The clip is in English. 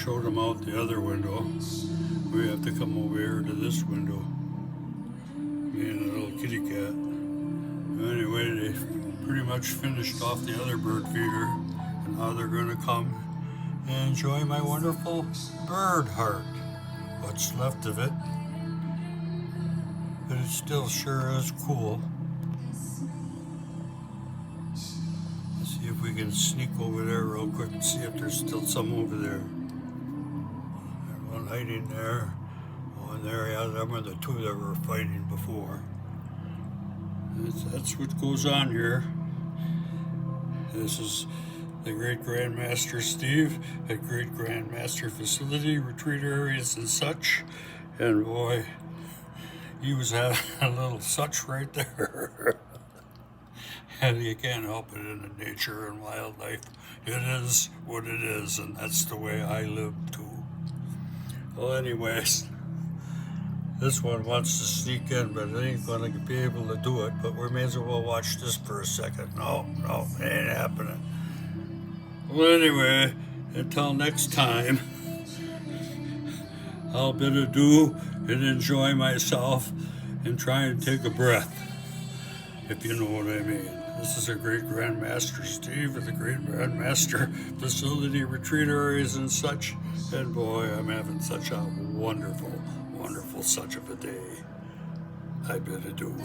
showed them out the other window. We have to come over here to this window. Me and a little kitty cat. Anyway, they pretty much finished off the other bird feeder, and now they're going to come and enjoy my wonderful bird heart. What's left of it. But it still sure is cool. Let's see if we can sneak over there real quick and see if there's still some over there. There's one hiding there. One there, yeah, them are the two that were fighting before. That's what goes on here. This is the Great Grandmaster Steve at Great Grandmaster Facility, Retreat Areas and such. And boy, he was having a little such right there. And you can't help it in the nature and wildlife. It is what it is, and that's the way I live too. Well, anyways, this one wants to sneak in, but it ain't gonna be able to do it. But we may as well watch this for a second. No, it ain't happening. Well, anyway, until next time, I'll bid adieu and enjoy myself and try and take a breath, if you know what I mean. This is a Great Grandmaster Steve at the Great Grandmaster Facility, Retreat Areas and such. And boy, I'm having such a wonderful, wonderful such of a day. I bid adieu.